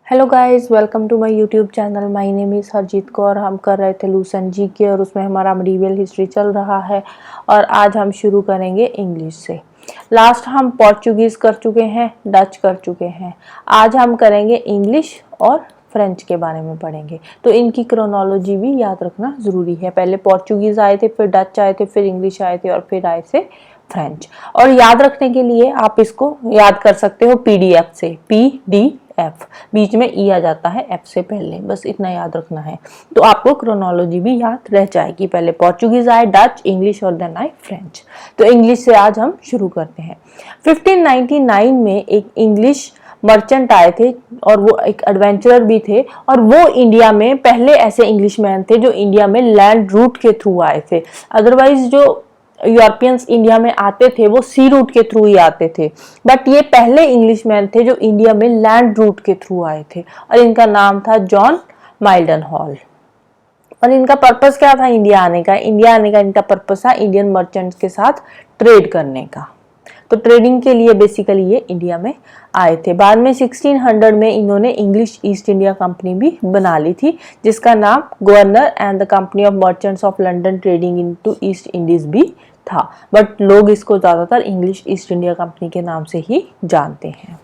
Hello guys, welcome to my YouTube channel. My name is Harjeet Kaur. हम कर रहे थे लूसन जी के और उसमें हमारा मिडीवियल हिस्ट्री चल रहा है और आज हम शुरू करेंगे इंग्लिश से। लास्ट हम पोर्चुगीज़ कर चुके हैं, डच कर चुके हैं। आज हम करेंगे इंग्लिश और फ्रेंच के बारे में पढ़ेंगे। तो इनकी क्रोनोलॉजी भी याद रखना ज़रूरी है। पहले पोर्चुगीज़ आए थे, फिर डच आए थे, फिर इंग्लिश आए थे और फिर आए थे फ्रेंच। और याद रखने के लिए आप इसको याद कर सकते हो पीडीएफ से, पीडीएफ, बीच में ई आ जाता है एफ से पहले, बस इतना याद रखना है। तो आपको क्रोनोलॉजी भी याद रह जाएगी। पहले पोर्चुगीज आए, डच, इंग्लिश और देन आए फ्रेंच। तो इंग्लिश से आज हम शुरू करते हैं। 1599 में एक इंग्लिश मर्चेंट आए थे और वो एक एडवेंचरर भी थे और वो इंडिया में पहले ऐसे इंग्लिशमैन थे जो इंडिया में लैंड रूट के थ्रू आए थे। अदरवाइज जो यूरोपियंस इंडिया में आते थे वो सी रूट के थ्रू ही आते थे, बट ये पहले इंग्लिशमैन थे जो इंडिया में लैंड रूट के थ्रू आए थे और इनका नाम था जॉन माइल्डन हॉल। और इनका पर्पस क्या था इंडिया आने का? इंडिया आने का इनका पर्पस था इंडियन मर्चेंट्स के साथ ट्रेड करने का। तो ट्रेडिंग के लिए बेसिकली ये इंडिया में आए थे। बाद में 1600 में इन्होंने इंग्लिश ईस्ट इंडिया कंपनी भी बना ली थी, जिसका नाम governor and the company of merchants of London trading into east Indies भी था, बट लोग इसको ज्यादातर इंग्लिश ईस्ट इंडिया कंपनी के नाम से ही जानते हैं।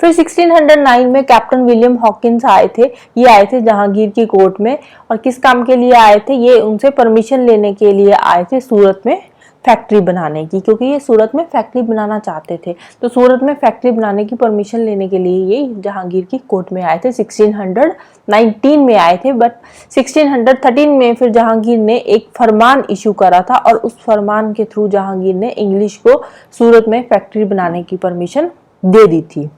फिर 1609 में कैप्टन विलियम हॉकिंस आए थे। ये आए थे जहांगीर की कोर्ट में और किस काम के लिए आए थे? ये उनसे परमिशन लेने के लिए आए थे सूरत में फैक्ट्री बनाने की, क्योंकि ये सूरत में फैक्ट्री बनाना चाहते थे। तो सूरत में फैक्ट्री बनाने की परमिशन लेने के लिए ये जहांगीर की कोर्ट में आए थे। 1619 में आए थे, बट 1613 में फिर जहांगीर ने एक फरमान इशू करा था और उस फरमान के थ्रू जहांगीर ने इंग्लिश को सूरत में फैक्ट्री बनाने की परमिशन दे दी थी।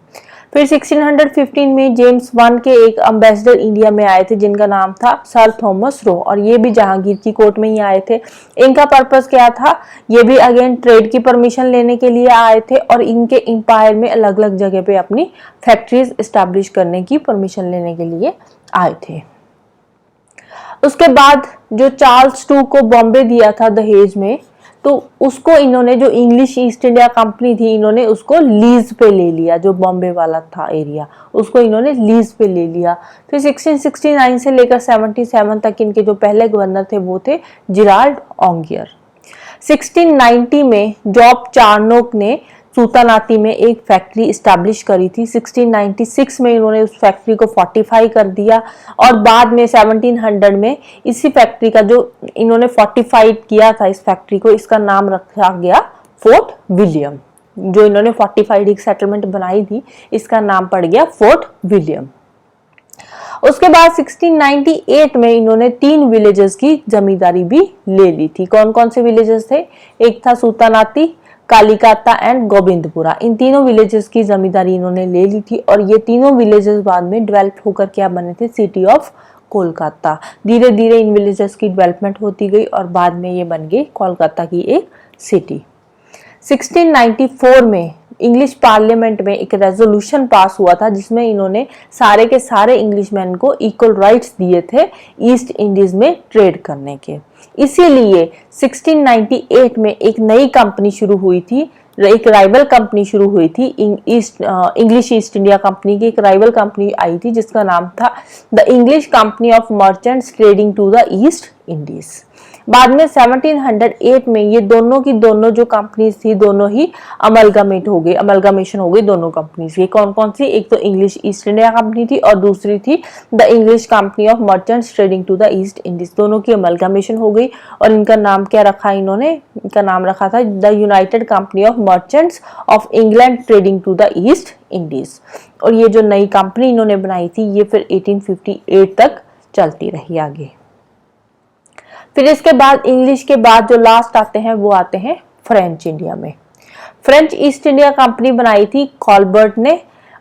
फिर 1615 में जेम्स वन के एक एम्बेसडर इंडिया में आए थे जिनका नाम था सर थॉमस रो और ये भी जहांगीर की कोर्ट में ही आए थे। इनका पर्पस क्या था? ये भी अगेन ट्रेड की परमिशन लेने के लिए आए थे और इनके एम्पायर में अलग अलग जगह पे अपनी फैक्ट्रीज एस्टैब्लिश करने की परमिशन लेने के लिए आए थे। उसके बाद जो चार्ल्स टू को बॉम्बे दिया था दहेज में, तो उसको इन्होंने, जो इंग्लिश ईस्ट इंडिया कंपनी थी, इन्होंने उसको लीज पे ले लिया। जो बॉम्बे वाला था एरिया, उसको इन्होंने लीज पे ले लिया। फिर 1669 से लेकर 77 तक इनके जो पहले गवर्नर थे वो थे जिराल्ड ऑन्गियर। 1690 में जॉब चार्नोक ने सूतानाती में एक फैक्ट्री इस्टेब्लिश करी थी। 1696 में इन्होंने उस फैक्ट्री को फोर्टिफाई कर दिया और बाद में 1700 में इसी फैक्ट्री का, जो इन्होंने फोर्टिफाइड किया था इस फैक्ट्री को, इसका नाम रखा गया फोर्ट विलियम। जो इन्होंने फोर्टिफाइड एक सेटलमेंट बनाई थी, इसका नाम पड़ गया फोर्ट विलियम। उसके बाद 1698 में इन्होंने 3 विलेजेस की जमींदारी भी ले ली थी। कौन कौन से विलेजेस थे? एक था सूतानाती, कालिकाता एंड गोविंदपुरा। इन तीनों विलेजेस की जमींदारी इन्होंने ले ली थी और ये तीनों विलेजेस बाद में डेवलप होकर क्या बने थे? City of Kolkata. धीरे धीरे इन विलेजेस की डेवलपमेंट होती गई और बाद में ये बन गई कोलकाता की एक सिटी। 1694 में इंग्लिश पार्लियामेंट में एक रेजोल्यूशन पास हुआ था जिसमें इन्होंने सारे के सारे इंग्लिशमैन को इक्वल राइट्स दिए थे ईस्ट इंडीज में ट्रेड करने के। इसीलिए 1698 में एक नई कंपनी शुरू हुई थी, एक राइवल कंपनी शुरू हुई थी। इंग्लिश ईस्ट इंडिया कंपनी की एक राइवल कंपनी आई थी जिसका नाम था the English company of merchants trading to the East Indies. बाद में 1708 में ये दोनों की दोनों जो कंपनीज थी, दोनों ही अमलगामेशन हो गई दोनों कंपनीज। ये कौन कौन सी? एक तो इंग्लिश ईस्ट इंडिया कंपनी थी और दूसरी थी the English company of merchants trading to the East Indies. दोनों की अमलगामेशन हो गई और इनका नाम क्या रखा इन्होंने? इनका नाम रखा था the United company of merchants of England trading to the East Indies. और ये जो नई कंपनी इन्होंने बनाई थी ये फिर 1858 तक चलती रही आगे। फिर इसके बाद इंग्लिश के बाद जो लास्ट आते हैं वो आते हैं फ्रेंच इंडिया में। फ्रेंच ईस्ट इंडिया कंपनी बनाई थी कॉलबर्ट ने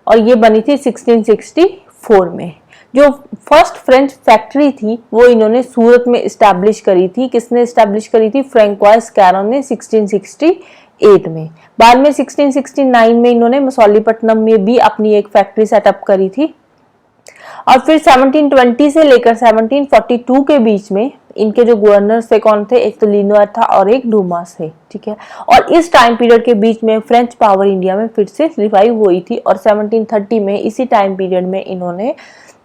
और ये बनी थी 1664 में। जो फर्स्ट फ्रेंच फैक्ट्री थी वो इन्होंने सूरत में इस्टेब्लिश करी थी। किसने इस्टेब्लिश करी थी? फ्रैंकोइस कैरोन ने 1668 में। बाद में 1669 में इन्होंने मसौलीपट्टनम में भी अपनी एक फैक्ट्री सेटअप करी थी और फिर 1720 से लेकर 1742 के बीच में इनके जो गवर्नर थे कौन थे, एक तो लिनोयर था और एक डूमास थे, ठीक है। और इस टाइम पीरियड के बीच में फ्रेंच पावर इंडिया में फिर से रिवाइव हुई थी और 1730 में इसी टाइम पीरियड में इन्होंने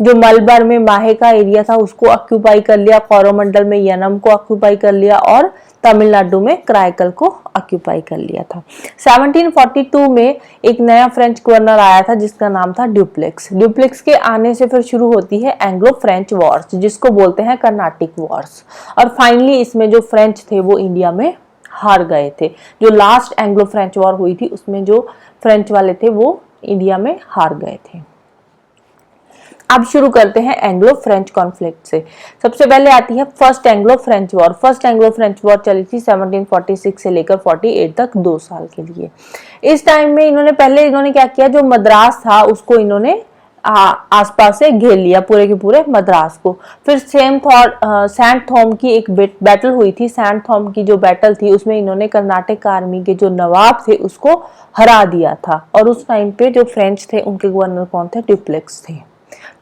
जो मलबार में माहे का एरिया था उसको ऑक्यूपाई कर लिया, कोरोमंडल में यनम को ऑक्यूपाई कर लिया और तमिलनाडु में कराईकल को ऑक्यूपाई कर लिया था। 1742 में एक नया फ्रेंच गवर्नर आया था जिसका नाम था ड्यूप्लेक्स। ड्यूप्लेक्स के आने से फिर शुरू होती है एंग्लो फ्रेंच वॉर्स, जिसको बोलते हैं कर्नाटिक वॉर्स। और फाइनली इसमें जो फ्रेंच थे वो इंडिया में हार गए थे। जो लास्ट एंग्लो फ्रेंच वॉर हुई थी उसमें जो फ्रेंच वाले थे वो इंडिया में हार गए थे। अब शुरू करते हैं एंग्लो फ्रेंच कॉन्फ्लिक्ट से। सबसे पहले आती है first Anglo French war. First Anglo French war चली थी 1746 से लेकर 48 तक 2 साल के लिए। इस टाइम में इन्होंने क्या किया, जो मद्रास था उसको इन्होंने आसपास से घेर लिया, पूरे के पूरे मद्रास को। फिर सैंट थॉम की एक बैटल हुई थी। सैंट थॉम की जो बैटल थी उसमें इन्होंने कर्नाटक आर्मी के जो नवाब थे उसको हरा दिया था। और उस टाइम पे जो फ्रेंच थे उनके गवर्नर कौन थे, ड्यूप्लेक्स थे।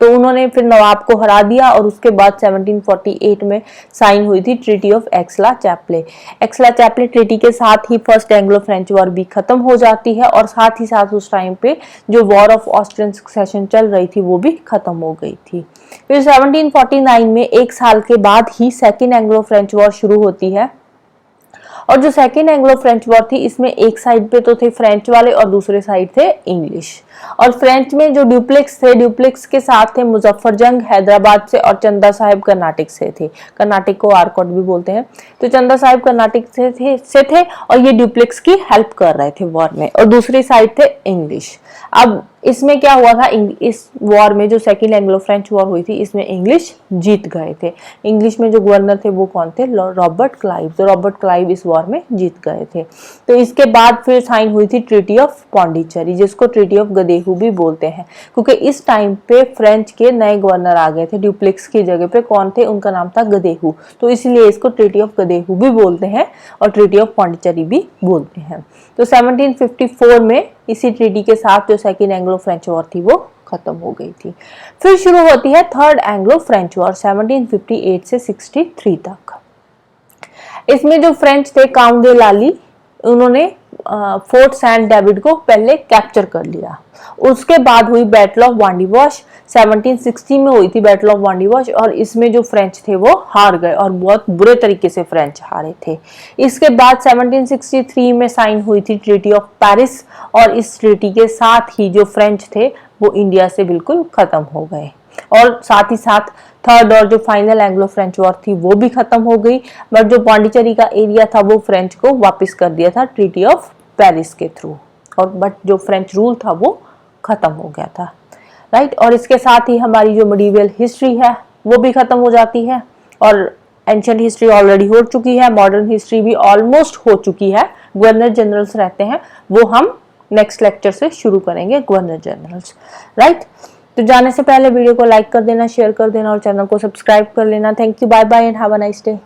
तो उन्होंने फिर नवाब को हरा दिया और उसके बाद 1748 में साइन हुई थी ट्रीटी ऑफ एक्सला-चैप्ले। एक्सला-चैप्ले ट्रीटी के साथ ही फर्स्ट एंग्लो फ्रेंच वॉर भी खत्म हो जाती है और साथ ही साथ उस टाइम पे जो वॉर ऑफ ऑस्ट्रियन सक्सेशन चल रही थी वो भी खत्म हो गई थी। फिर 1749 में एक साल के बाद ही सेकेंड एंग्लो फ्रेंच वॉर शुरू होती है। और जो सेकेंड एंग्लो फ्रेंच वॉर थी इसमें एक साइड पे तो थे फ्रेंच वाले और दूसरे साइड थे इंग्लिश। और फ्रेंच में जो ड्यूप्लेक्स थे, ड्यूप्लेक्स के साथ थे मुजफ्फरजंग हैदराबाद से और चंदा साहिब कर्नाटक से थे। कर्नाटक को आरकोट भी बोलते हैं। तो चंदा साहिब कर्नाटक से थे और ये ड्यूप्लेक्स की हेल्प कर रहे थे वॉर में, और दूसरी साइड थे इंग्लिश। अब इसमें क्या हुआ था, इस वॉर में जो सेकेंड एंग्लो फ्रेंच वॉर हुई थी इसमें इंग्लिश जीत गए थे। इंग्लिश में जो गवर्नर थे वो कौन थे, रॉबर्ट क्लाइव। तो रॉबर्ट क्लाइव इस वॉर में जीत गए थे। तो इसके बाद फिर साइन हुई थी ट्रीटी ऑफ पौंडीचेरी, जिसको ट्रीटी ऑफ गदेहू भी बोलते हैं, क्योंकि इस टाइम पे फ्रेंच के नए गवर्नर आ गए थे। ड्यूप्लेक्स की जगह पे कौन थे, उनका नाम था गदेहू। तो इसलिए इसको ट्रीटी ऑफ गदेहू भी बोलते हैं और ट्रीटी ऑफ पौंडीचेरी भी बोलते हैं। तो 1754 में इसी ट्रीटी के साथ जो सेकेंड एंग्लो फ्रेंच वॉर थी वो खत्म हो गई थी। फिर शुरू होती है थर्ड एंग्लो फ्रेंच वॉर 1758 से 63 तक। इसमें जो फ्रेंच थे काउंट दे लाली, उन्होंने फोर्ट सेंट डेविड को पहले कैप्चर कर लिया। उसके बाद हुई बैटल ऑफ वांडीवॉश 1760 में हुई थी बैटल ऑफ वांडीवॉश, और इसमें जो फ्रेंच थे वो हार गए और बहुत बुरे तरीके से फ्रेंच हारे थे। इसके बाद 1763 में साइन हुई थी ट्रीटी ऑफ पेरिस, और इस ट्रीटी के साथ ही जो फ्रेंच थे वो इंडिया से बिल्कुल खत्म हो गए। और साथ ही साथ थर्ड और जो फाइनल एंग्लो फ्रेंच वॉर थी वो भी खत्म हो गई, बट जो पौंडीचेरी का एरिया था वो फ्रेंच को वापस कर दिया था ट्रीटी ऑफ पेरिस के थ्रू, और बट जो फ्रेंच रूल था वो खत्म हो गया था, राइट। और इसके साथ ही हमारी जो मिडिवल हिस्ट्री है वो भी खत्म हो जाती है, और एंशिएंट हिस्ट्री ऑलरेडी हो चुकी है, मॉडर्न हिस्ट्री भी ऑलमोस्ट हो चुकी है। गवर्नर जनरल्स रहते हैं, वो हम नेक्स्ट लेक्चर से शुरू करेंगे, गवर्नर जनरल्स, राइट। तो जाने से पहले वीडियो को लाइक कर देना, शेयर कर देना और चैनल को सब्सक्राइब कर लेना। Thank you, bye bye and have a nice day.